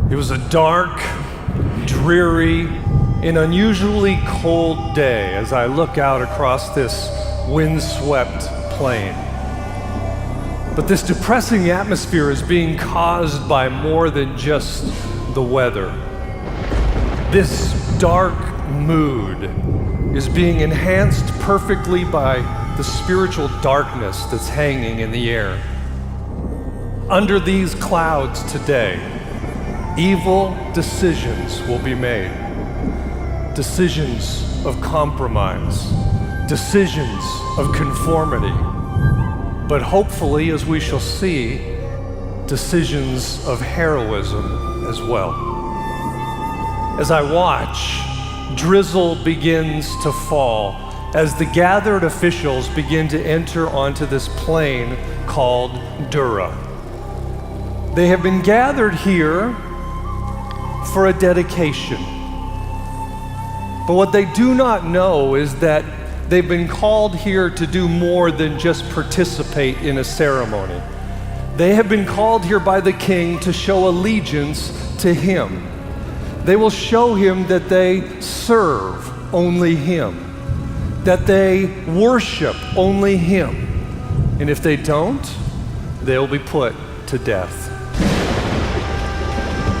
It was a dark, dreary, and unusually cold day as I look out across this windswept plain. But this depressing atmosphere is being caused by more than just the weather. This dark mood is being enhanced perfectly by the spiritual darkness that's hanging in the air. Under these clouds today, evil decisions will be made. Decisions of compromise, decisions of conformity, but hopefully, as we shall see, decisions of heroism as well. As I watch, drizzle begins to fall as the gathered officials begin to enter onto this plain called Dura. They have been gathered here for a dedication. But what they do not know is that they've been called here to do more than just participate in a ceremony. They have been called here by the king to show allegiance to him. They will show him that they serve only him, that they worship only him. And if they don't, they'll be put to death.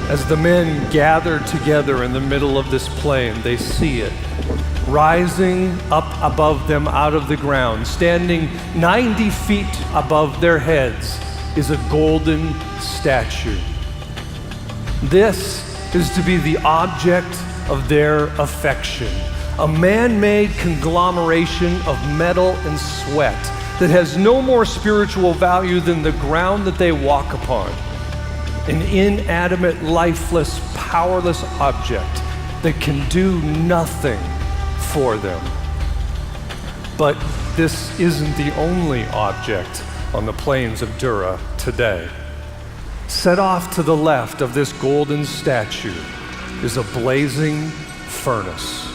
As the men gather together in the middle of this plain, they see it. Rising up above them out of the ground, standing 90 feet above their heads, is a golden statue. This is to be the object of their affection, a man-made conglomeration of metal and sweat that has no more spiritual value than the ground that they walk upon. An inanimate, lifeless, powerless object that can do nothing for them. But this isn't the only object on the plains of Dura today. Set off to the left of this golden statue is a blazing furnace.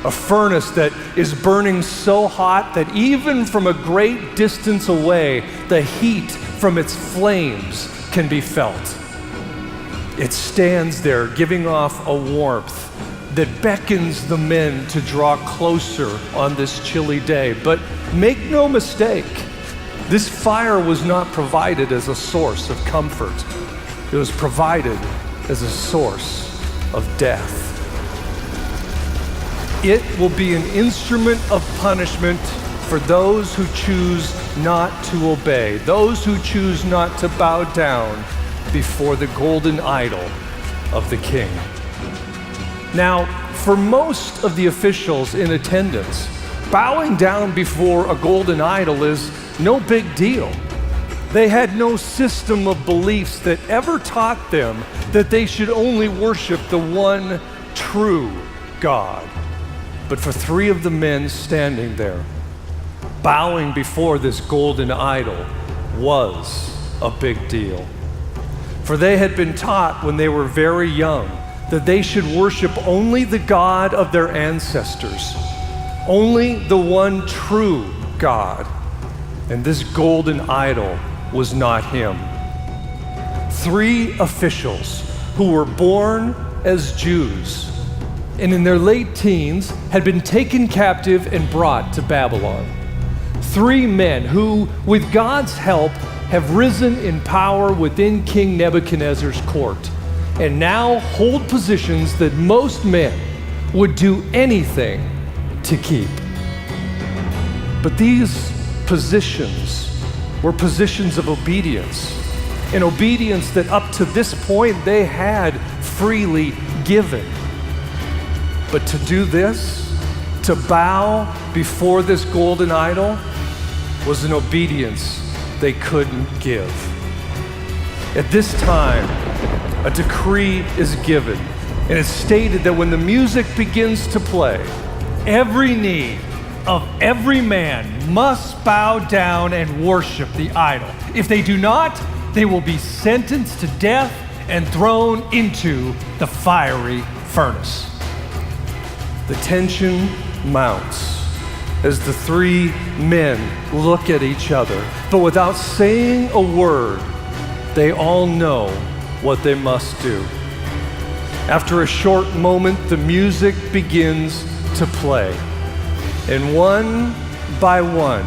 A furnace that is burning so hot that even from a great distance away, the heat from its flames can be felt. It stands there giving off a warmth that beckons the men to draw closer on this chilly day. But make no mistake, this fire was not provided as a source of comfort. It was provided as a source of death. It will be an instrument of punishment for those who choose not to obey, those who choose not to bow down before the golden idol of the king. Now, for most of the officials in attendance, bowing down before a golden idol is no big deal. They had no system of beliefs that ever taught them that they should only worship the one true God. But for three of the men standing there, bowing before this golden idol was a big deal. For they had been taught when they were very young that they should worship only the God of their ancestors, only the one true God. And this golden idol was not him. Three officials who were born as Jews and in their late teens had been taken captive and brought to Babylon. Three men who, with God's help, have risen in power within King Nebuchadnezzar's court and now hold positions that most men would do anything to keep. But these positions were positions of obedience, an obedience that up to this point they had freely given. But to do this, to bow before this golden idol, was an obedience they couldn't give. At this time, a decree is given, and it's stated that when the music begins to play, every knee of every man must bow down and worship the idol. If they do not, they will be sentenced to death and thrown into the fiery furnace. The tension mounts as the three men look at each other, but without saying a word, they all know what they must do. After a short moment, the music begins to play. And one by one,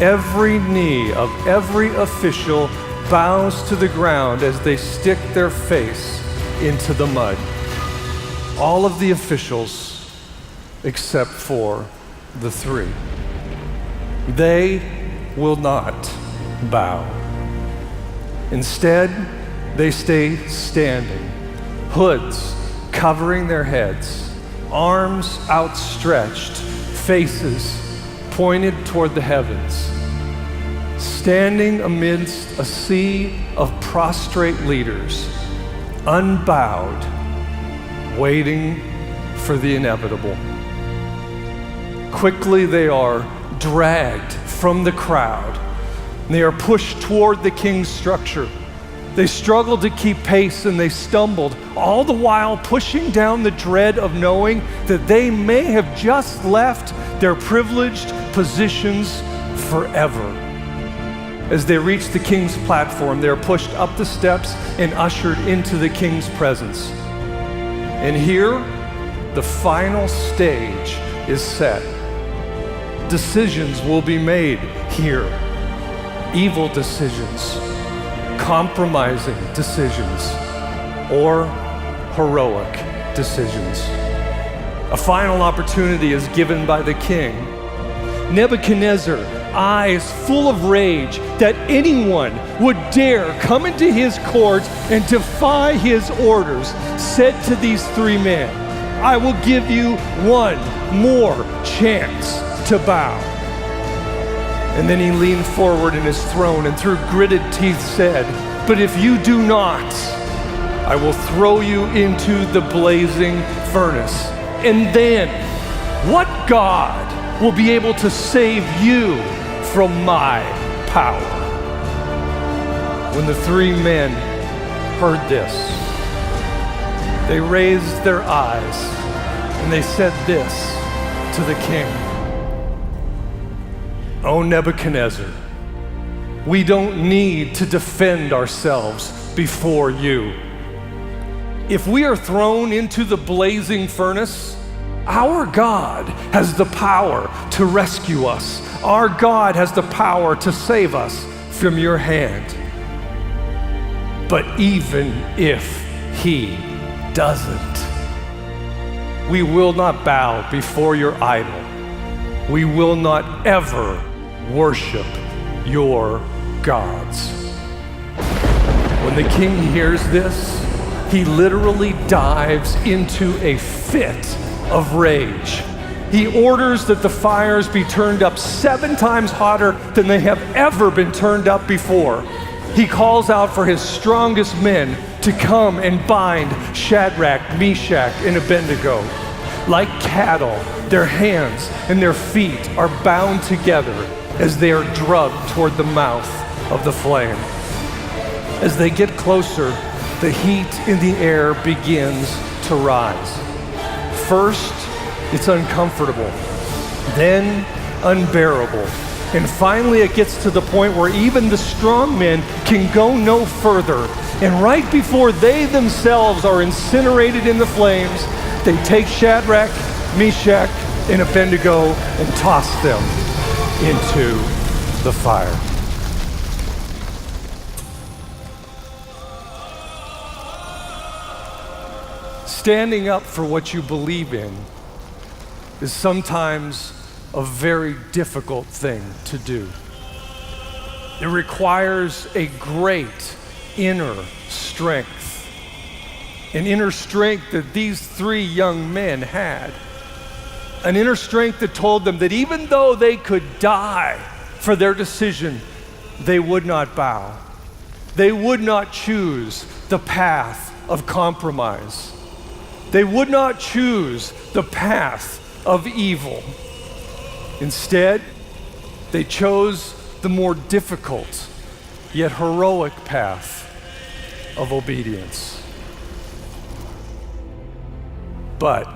every knee of every official bows to the ground as they stick their face into the mud. All of the officials except for the three. They will not bow. Instead, they stay standing, hoods covering their heads, arms outstretched, faces pointed toward the heavens, standing amidst a sea of prostrate leaders, unbowed, waiting for the inevitable. Quickly they are dragged from the crowd. They are pushed toward the king's structure. They struggle to keep pace and they stumbled, all the while pushing down the dread of knowing that they may have just left their privileged positions forever. As they reach the king's platform, they are pushed up the steps and ushered into the king's presence. And here, the final stage is set. Decisions will be made here. Evil decisions, compromising decisions, or heroic decisions. A final opportunity is given by the king. Nebuchadnezzar, eyes full of rage that anyone would dare come into his court and defy his orders, said to these three men, "I will give you one more chance to bow." And then he leaned forward in his throne and through gritted teeth said, "But if you do not, I will throw you into the blazing furnace. And then what God will be able to save you from my power?" When the three men heard this, they raised their eyes and they said this to the king, "O Nebuchadnezzar, we don't need to defend ourselves before you. If we are thrown into the blazing furnace, our God has the power to rescue us. Our God has the power to save us from your hand. But even if he doesn't, we will not bow before your idol. We will not ever worship your gods." When the king hears this, he literally dives into a fit of rage. He orders that the fires be turned up 7 times hotter than they have ever been turned up before. He calls out for his strongest men to come and bind Shadrach, Meshach, and Abednego. Like cattle, their hands and their feet are bound together as they are drugged toward the mouth of the flame. As they get closer, the heat in the air begins to rise. First, it's uncomfortable, then unbearable, and finally it gets to the point where even the strong men can go no further. And right before they themselves are incinerated in the flames, they take Shadrach, Meshach, and Abednego and toss them into the fire. Standing up for what you believe in is sometimes a very difficult thing to do. It requires a great inner strength, an inner strength that these 3 young men had. An inner strength that told them that even though they could die for their decision, they would not bow. They would not choose the path of compromise. They would not choose the path of evil. Instead, they chose the more difficult yet heroic path of obedience. But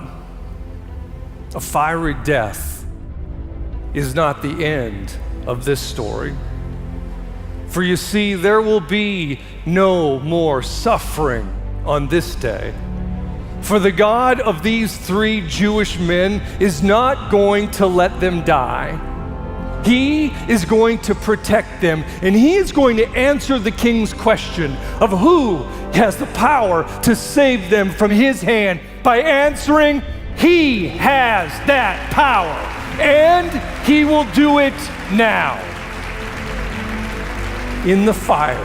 a fiery death is not the end of this story. For you see, there will be no more suffering on this day. For the God of these three Jewish men is not going to let them die. He is going to protect them, and he is going to answer the king's question of who has the power to save them from his hand by answering, he has that power, and he will do it now. In the fire,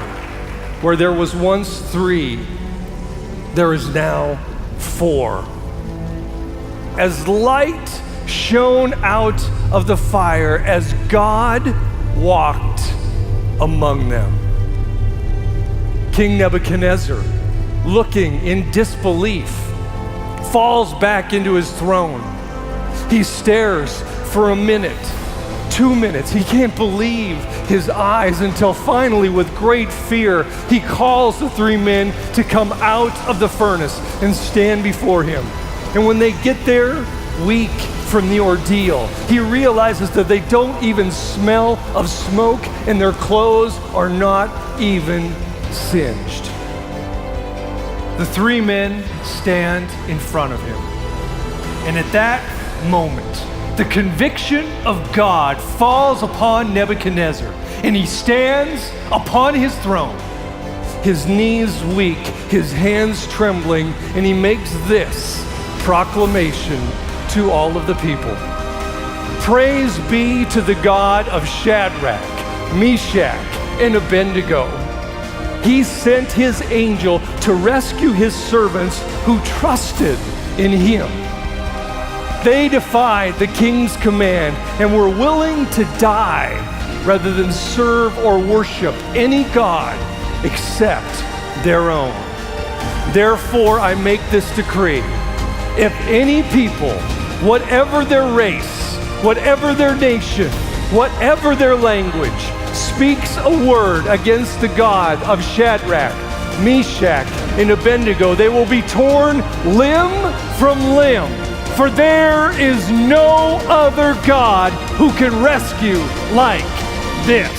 where there was once three, there is now four. As light shone out of the fire, as God walked among them. King Nebuchadnezzar, looking in disbelief, falls back into his throne. He stares for a minute, 2 minutes. He can't believe his eyes until finally, with great fear, he calls the three men to come out of the furnace and stand before him. And when they get there, weak from the ordeal, he realizes that they don't even smell of smoke and their clothes are not even singed. The three men stand in front of him. And at that moment, the conviction of God falls upon Nebuchadnezzar, and he stands upon his throne, his knees weak, his hands trembling, and he makes this proclamation to all of the people. Praise be to the God of Shadrach, Meshach, and Abednego. He sent his angel to rescue his servants who trusted in him. They defied the king's command and were willing to die rather than serve or worship any god except their own. Therefore, I make this decree. If any people, whatever their race, whatever their nation, whatever their language, speaks a word against the God of Shadrach, Meshach, and Abednego, they will be torn limb from limb. For there is no other God who can rescue like this.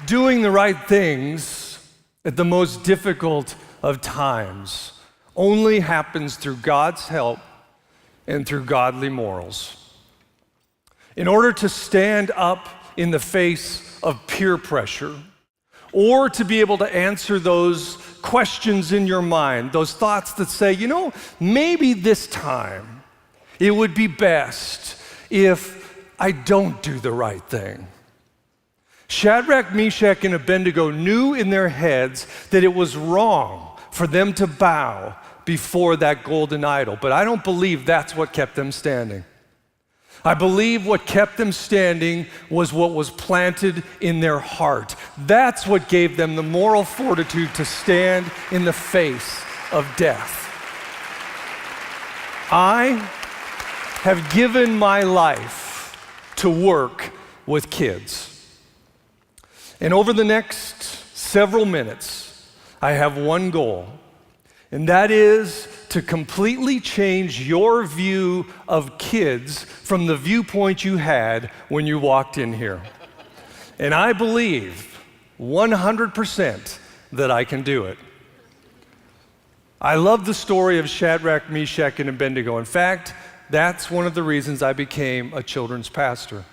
Doing the right things at the most difficult of times only happens through God's help and through godly morals. In order to stand up in the face of peer pressure, or to be able to answer those questions in your mind, those thoughts that say, maybe this time it would be best if I don't do the right thing. Shadrach, Meshach, and Abednego knew in their heads that it was wrong for them to bow before that golden idol, but I don't believe that's what kept them standing. I believe what kept them standing was what was planted in their heart. That's what gave them the moral fortitude to stand in the face of death. I have given my life to work with kids. And over the next several minutes, I have one goal, and that is to completely change your view of kids from the viewpoint you had when you walked in here. And I believe 100% that I can do it. I love the story of Shadrach, Meshach, and Abednego. In fact, that's one of the reasons I became a children's pastor.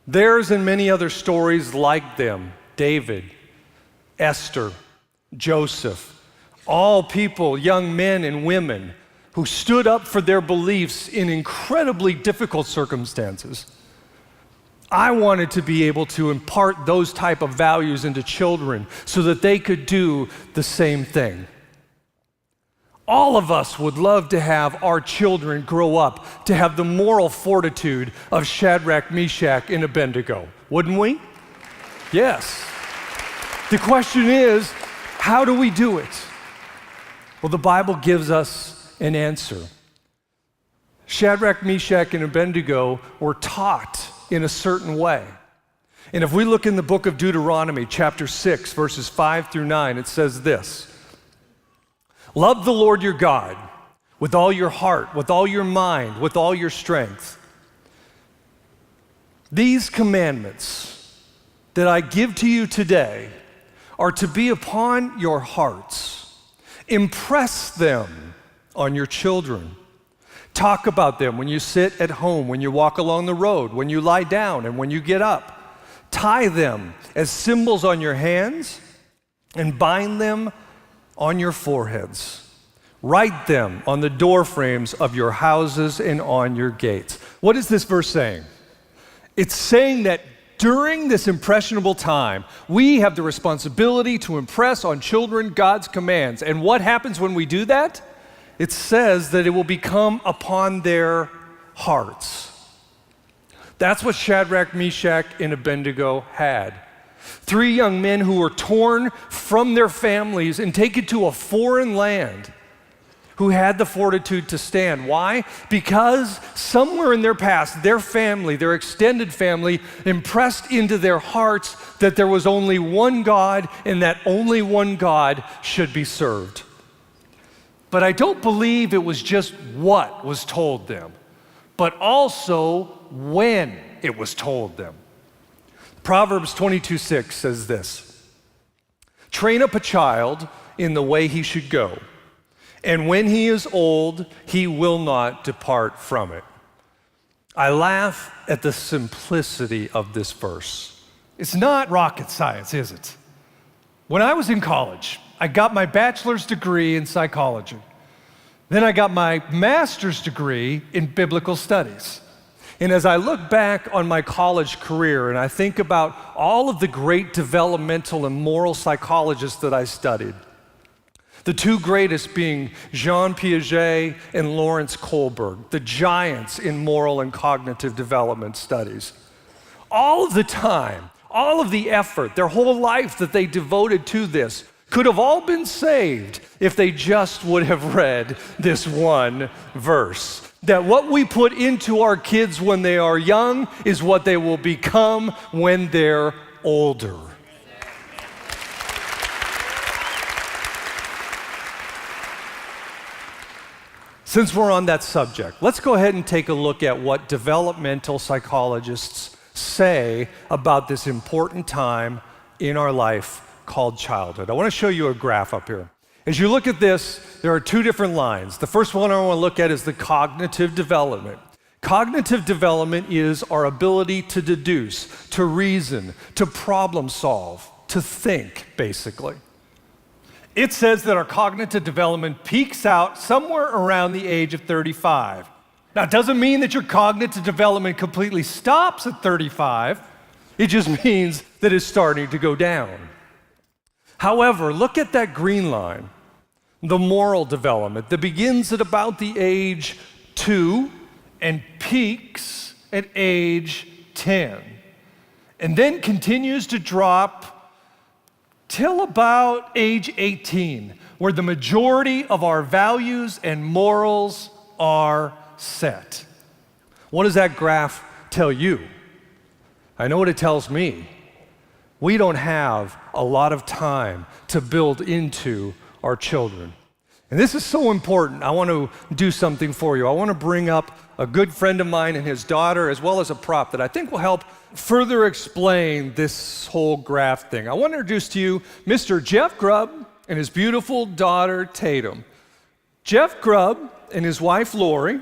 There's and many other stories like them: David, Esther, Joseph, all people, young men and women who stood up for their beliefs in incredibly difficult circumstances. I wanted to be able to impart those type of values into children so that they could do the same thing. All of us would love to have our children grow up to have the moral fortitude of Shadrach, Meshach, and Abednego, wouldn't we? Yes. The question is, how do we do it? Well, the Bible gives us an answer. Shadrach, Meshach, and Abednego were taught in a certain way. And if we look in the book of Deuteronomy, chapter 6, verses 5 through 9, it says this: Love the Lord your God with all your heart, with all your mind, with all your strength. These commandments that I give to you today are to be upon your hearts. Impress them on your children. Talk about them when you sit at home, when you walk along the road, when you lie down, and when you get up. Tie them as symbols on your hands and bind them on your foreheads. Write them on the door frames of your houses and on your gates. What is this verse saying? It's saying that during this impressionable time, we have the responsibility to impress on children God's commands. And what happens when we do that? It says that it will become upon their hearts. That's what Shadrach, Meshach, and Abednego had. 3 young men who were torn from their families and taken to a foreign land, who had the fortitude to stand. Why? Because somewhere in their past, their family, their extended family, impressed into their hearts that there was only one God and that only one God should be served. But I don't believe it was just what was told them, but also when it was told them. Proverbs 22:6 says this: "Train up a child in the way he should go, and when he is old, he will not depart from it." I laugh at the simplicity of this verse. It's not rocket science, is it? When I was in college, I got my bachelor's degree in psychology. Then I got my master's degree in biblical studies. And as I look back on my college career and I think about all of the great developmental and moral psychologists that I studied, the 2 greatest being Jean Piaget and Lawrence Kohlberg, the giants in moral and cognitive development studies. All of the time, all of the effort, their whole life that they devoted to this could have all been saved if they just would have read this one verse. That what we put into our kids when they are young is what they will become when they're older. Since we're on that subject, let's go ahead and take a look at what developmental psychologists say about this important time in our life called childhood. I want to show you a graph up here. As you look at this, there are 2 different lines. The first one I want to look at is the cognitive development. Cognitive development is our ability to deduce, to reason, to problem solve, to think, basically. It says that our cognitive development peaks out somewhere around the age of 35. Now, it doesn't mean that your cognitive development completely stops at 35. It just means that it's starting to go down. However, look at that green line, the moral development that begins at about the age 2 and peaks at age 10, and then continues to drop till about age 18, where the majority of our values and morals are set. What does that graph tell you? I know what it tells me. We don't have a lot of time to build into our children. And this is so important. I want to do something for you. I want to bring up a good friend of mine and his daughter, as well as a prop that I think will help further explain this whole graph thing. I want to introduce to you Mr. Jeff Grubb and his beautiful daughter, Tatum. Jeff Grubb and his wife, Lori,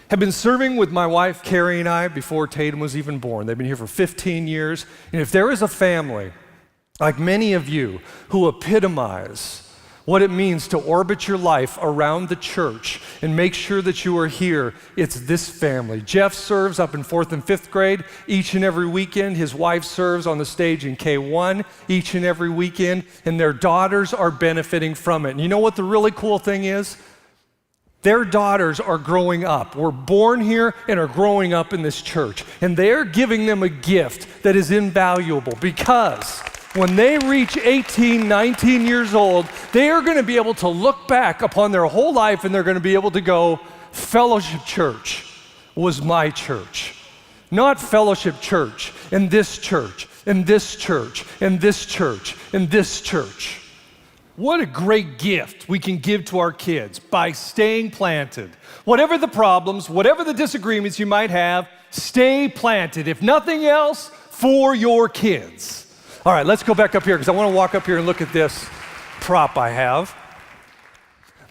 have been serving with my wife, Carrie, and I before Tatum was even born. They've been here for 15 years. And if there is a family, like many of you, who epitomize what it means to orbit your life around the church and make sure that you are here, it's this family. Jeff serves up in 4th and 5th grade each and every weekend. His wife serves on the stage in K1 each and every weekend, and their daughters are benefiting from it. And you know what the really cool thing is? Their daughters are growing up, were born here and are growing up in this church. And they're giving them a gift that is invaluable, because when they reach 18, 19 years old, they are going to be able to look back upon their whole life and they're going to be able to go, Fellowship Church was my church. Not Fellowship Church and this church and this church and this church and this church. What a great gift we can give to our kids by staying planted. Whatever the problems, whatever the disagreements you might have, stay planted. If nothing else, for your kids. All right, let's go back up here because I want to walk up here and look at this prop I have.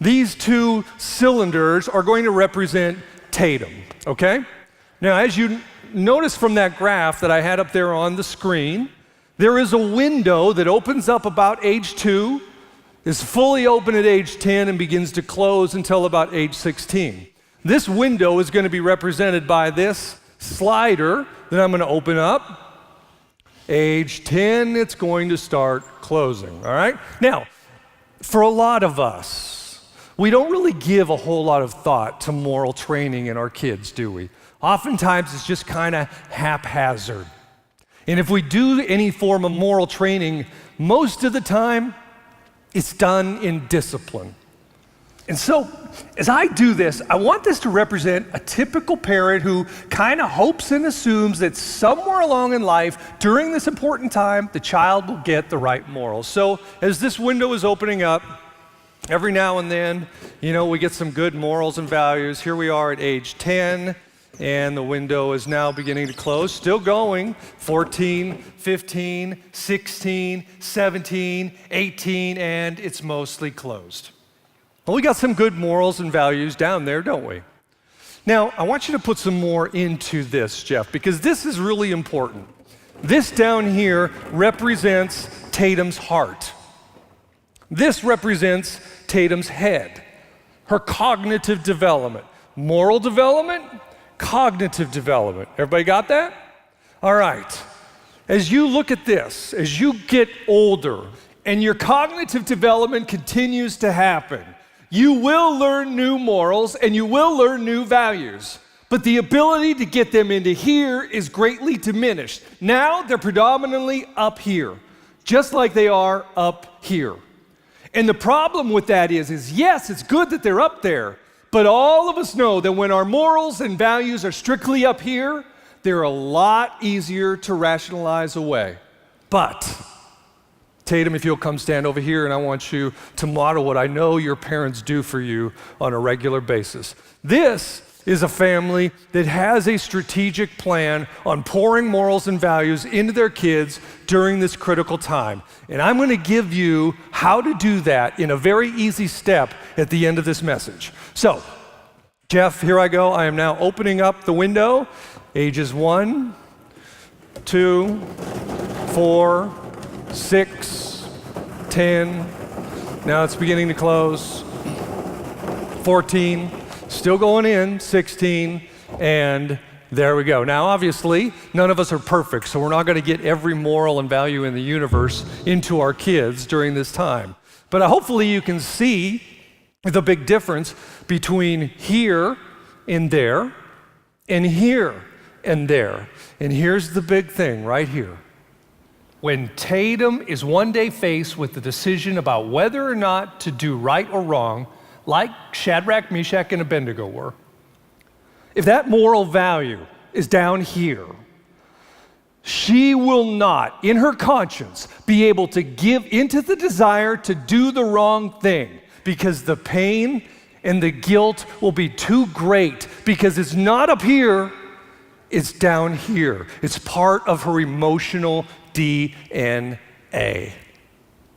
These two cylinders are going to represent Tatum, okay? Now, as you notice from that graph that I had up there on the screen, there is a window that opens up about age 2, is fully open at age 10, and begins to close until about age 16. This window is going to be represented by this slider that I'm going to open up. Age 10, it's going to start closing, all right? Now, for a lot of us, we don't really give a whole lot of thought to moral training in our kids, do we? Oftentimes, it's just kind of haphazard. And if we do any form of moral training, most of the time, it's done in discipline. And so, as I do this, I want this to represent a typical parent who kind of hopes and assumes that somewhere along in life, during this important time, the child will get the right morals. So, as this window is opening up, every now and then, we get some good morals and values. Here we are at age 10. And the window is now beginning to close, still going, 14, 15, 16, 17, 18, and it's mostly closed. Well, we got some good morals and values down there, don't we? Now, I want you to put some more into this, Jeff, because this is really important. This down here represents Tatum's heart. This represents Tatum's head, her cognitive development, moral development, cognitive development. Everybody got that? All right. As you look at this, as you get older and your cognitive development continues to happen, you will learn new morals and you will learn new values. But the ability to get them into here is greatly diminished. Now they're predominantly up here, just like they are up here. And the problem with that is yes, it's good that they're up there, but all of us know that when our morals and values are strictly up here, they're a lot easier to rationalize away. But, Tatum, if you'll come stand over here, and I want you to model what I know your parents do for you on a regular basis. This is a family that has a strategic plan on pouring morals and values into their kids during this critical time. And I'm going to give you how to do that in a very easy step at the end of this message. So, Jeff, here I go. I am now opening up the window. Ages 1, 2, 4, 6, 10. Now it's beginning to close. 14. Still going in, 16, and there we go. Now, obviously, none of us are perfect, so we're not going to get every moral and value in the universe into our kids during this time. But hopefully you can see the big difference between here and there, and here and there. And here's the big thing right here. When Tatum is one day faced with the decision about whether or not to do right or wrong, like Shadrach, Meshach, and Abednego were, if that moral value is down here, she will not, in her conscience, be able to give into the desire to do the wrong thing because the pain and the guilt will be too great because it's not up here, it's down here. It's part of her emotional DNA.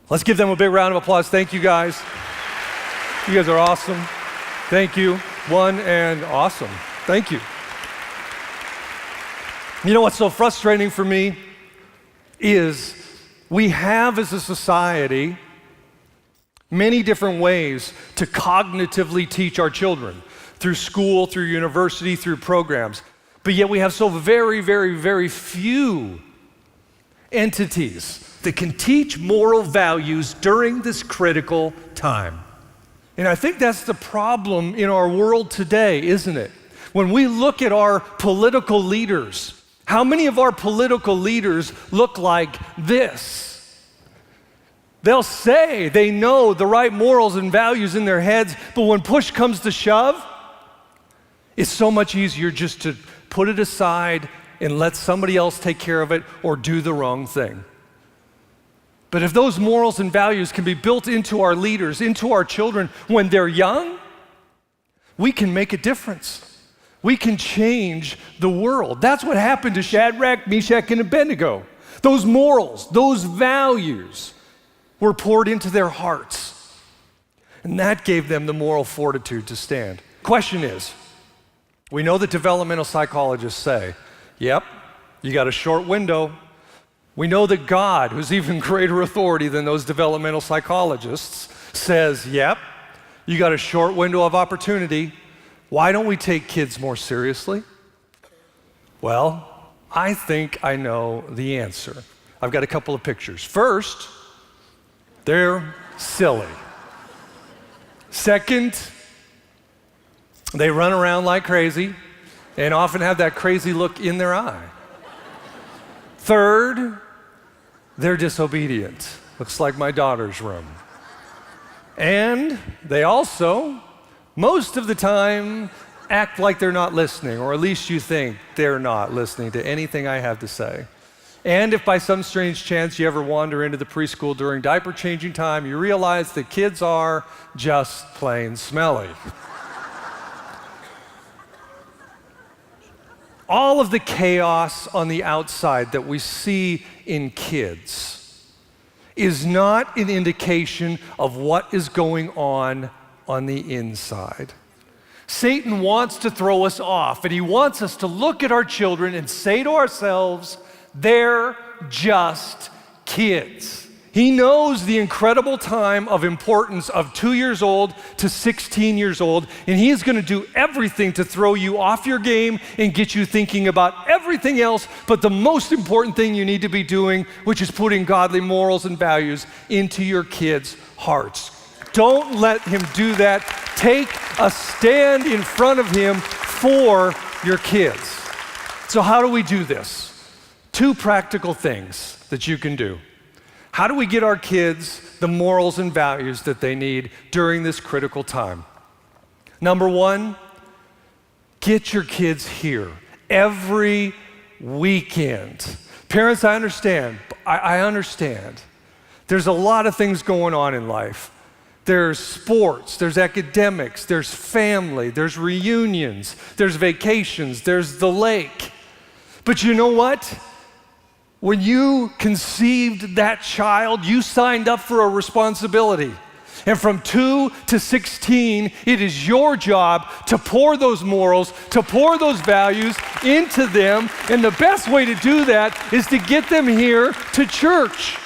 Let's give them a big round of applause. Thank you, guys. You guys are awesome. Thank you. One and awesome. Thank you. You know what's so frustrating for me is we have as a society many different ways to cognitively teach our children through school, through university, through programs. But yet we have so very, very, very few entities that can teach moral values during this critical time. And I think that's the problem in our world today, isn't it? When we look at our political leaders, how many of our political leaders look like this? They'll say they know the right morals and values in their heads, but when push comes to shove, it's so much easier just to put it aside and let somebody else take care of it or do the wrong thing. But if those morals and values can be built into our leaders, into our children when they're young, we can make a difference. We can change the world. That's what happened to Shadrach, Meshach, and Abednego. Those morals, those values were poured into their hearts. And that gave them the moral fortitude to stand. Question is, we know that developmental psychologists say, yep, you got a short window. We know that God, who's even greater authority than those developmental psychologists, says, yep, you got a short window of opportunity. Why don't we take kids more seriously? Well, I think I know the answer. I've got a couple of pictures. First, they're silly. Second, they run around like crazy and often have that crazy look in their eye. Third, they're disobedient. Looks like my daughter's room. And they also, most of the time, act like they're not listening, or at least you think they're not listening to anything I have to say. And if by some strange chance you ever wander into the preschool during diaper changing time, you realize that kids are just plain smelly. All of the chaos on the outside that we see in kids is not an indication of what is going on the inside. Satan wants to throw us off, and he wants us to look at our children and say to ourselves, they're just kids. He knows the incredible time of importance of 2 years old to 16 years old, and he is going to do everything to throw you off your game and get you thinking about everything else but the most important thing you need to be doing, which is putting godly morals and values into your kids' hearts. Don't let him do that. Take a stand in front of him for your kids. So how do we do this? 2 practical things that you can do. How do we get our kids the morals and values that they need during this critical time? Number 1, get your kids here every weekend. Parents, I understand. I understand. There's a lot of things going on in life. There's sports, there's academics, there's family, there's reunions, there's vacations, there's the lake. But you know what? When you conceived that child, you signed up for a responsibility. And from 2 to 16, it is your job to pour those morals, to pour those values into them. And the best way to do that is to get them here to church.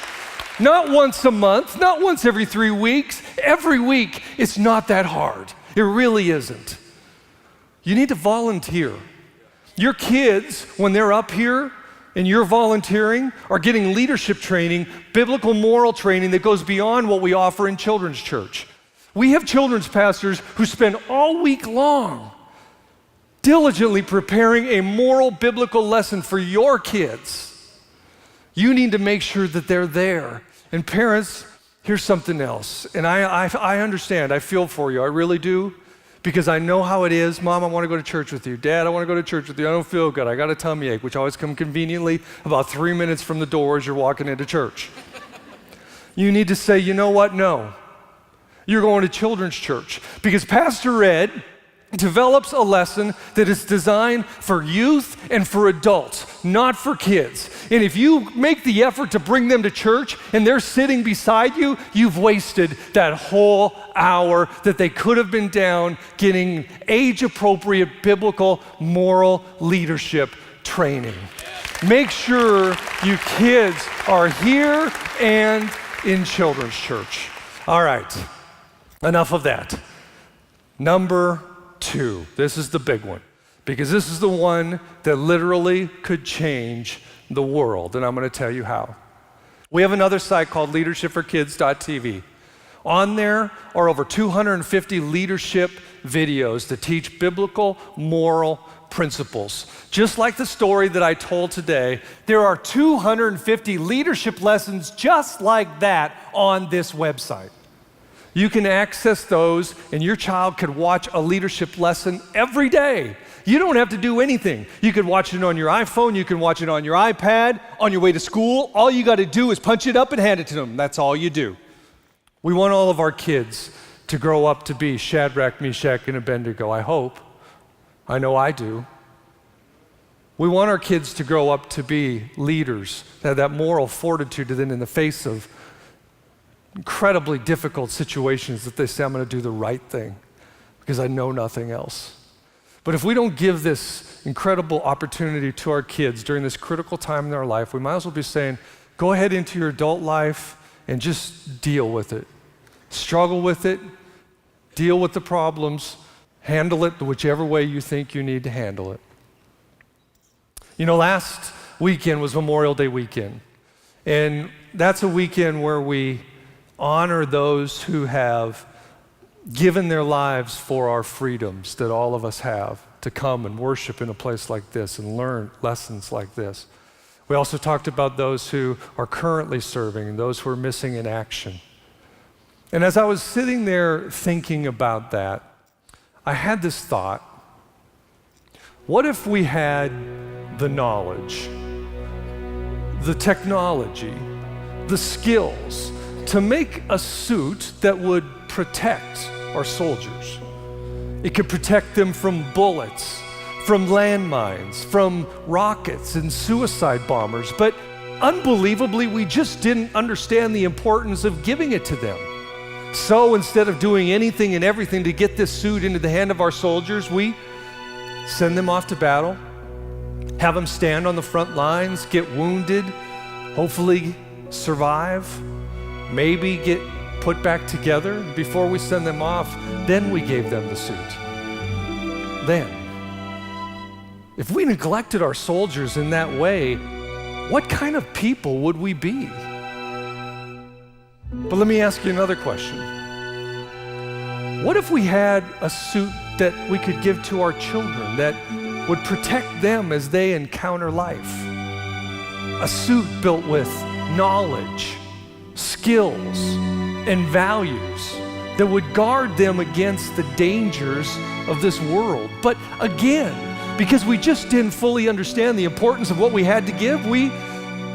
Not once a month, not once every 3 weeks, every week. It's not that hard. It really isn't. You need to volunteer. Your kids, when they're up here and you're volunteering, are getting leadership training, biblical moral training that goes beyond what we offer in children's church. We have children's pastors who spend all week long diligently preparing a moral biblical lesson for your kids. You need to make sure that they're there. And parents, here's something else. And I understand, I feel for you, I really do. Because I know how it is. Mom, I want to go to church with you. Dad, I want to go to church with you. I don't feel good. I got a tummy ache, which always comes conveniently about 3 minutes from the door as you're walking into church. You need to say, you know what? No. You're going to children's church. Because Pastor Ed develops a lesson that is designed for youth and for adults, not for kids. And if you make the effort to bring them to church and they're sitting beside you, you've wasted that whole hour that they could have been down getting age-appropriate biblical moral leadership training. Make sure you kids are here and in children's church. All right, enough of that. Number 2, this is the big one, because this is the one that literally could change the world, and I'm going to tell you how. We have another site called leadershipforkids.tv. On there are over 250 leadership videos that teach biblical moral principles. Just like the story that I told today, there are 250 leadership lessons just like that on this website. You can access those, and your child could watch a leadership lesson every day. You don't have to do anything. You could watch it on your iPhone, you can watch it on your iPad, on your way to school. All you got to do is punch it up and hand it to them. That's all you do. We want all of our kids to grow up to be Shadrach, Meshach, and Abednego, I hope. I know I do. We want our kids to grow up to be leaders, to have that moral fortitude to then in the face of incredibly difficult situations that they say, I'm going to do the right thing because I know nothing else. But if we don't give this incredible opportunity to our kids during this critical time in their life, we might as well be saying, go ahead into your adult life and just deal with it. Struggle with it, deal with the problems, handle it whichever way you think you need to handle it. You know, last weekend was Memorial Day weekend, and that's a weekend where we honor those who have given their lives for our freedoms that all of us have to come and worship in a place like this and learn lessons like this. We also talked about those who are currently serving and those who are missing in action. And as I was sitting there thinking about that, I had this thought: what if we had the knowledge, the technology, the skills to make a suit that would protect our soldiers? It could protect them from bullets, from landmines, from rockets and suicide bombers, but unbelievably, we just didn't understand the importance of giving it to them. So instead of doing anything and everything to get this suit into the hand of our soldiers, we send them off to battle, have them stand on the front lines, get wounded, hopefully survive, maybe get put back together. Before we send them off, then we gave them the suit. Then, if we neglected our soldiers in that way, what kind of people would we be? But let me ask you another question. What if we had a suit that we could give to our children that would protect them as they encounter life? A suit built with knowledge, skills, and values that would guard them against the dangers of this world. But again, because we just didn't fully understand the importance of what we had to give, we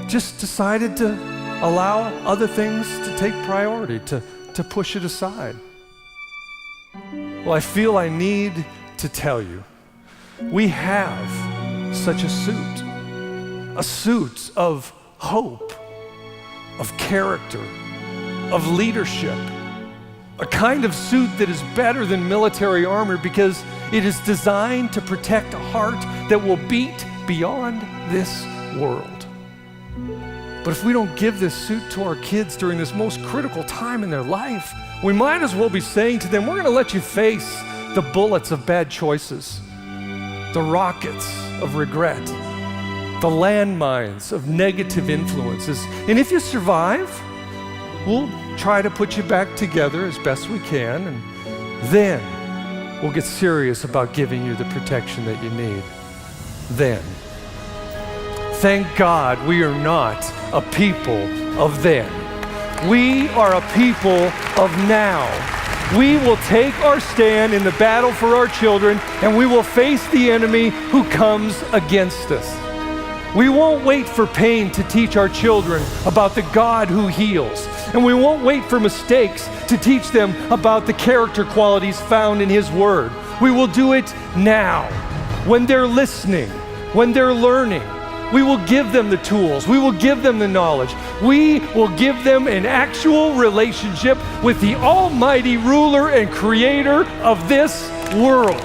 just decided to allow other things to take priority, to push it aside. Well, I feel I need to tell you, we have such a suit of hope, of character, of leadership, a kind of suit that is better than military armor because it is designed to protect a heart that will beat beyond this world. But if we don't give this suit to our kids during this most critical time in their life, we might as well be saying to them, we're going to let you face the bullets of bad choices, the rockets of regret, the landmines of negative influences. And if you survive, we'll try to put you back together as best we can, and then we'll get serious about giving you the protection that you need. Then. Thank God we are not a people of then. We are a people of now. We will take our stand in the battle for our children, and we will face the enemy who comes against us. We won't wait for pain to teach our children about the God who heals. And we won't wait for mistakes to teach them about the character qualities found in His Word. We will do it now, when they're listening, when they're learning. We will give them the tools. We will give them the knowledge. We will give them an actual relationship with the almighty ruler and creator of this world.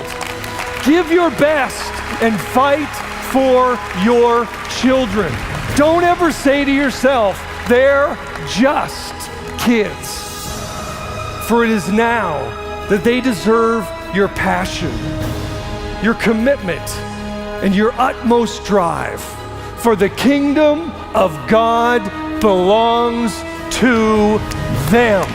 Give your best and fight for your children. Don't ever say to yourself, they're just kids. For it is now that they deserve your passion, your commitment, and your utmost drive. For the kingdom of God belongs to them.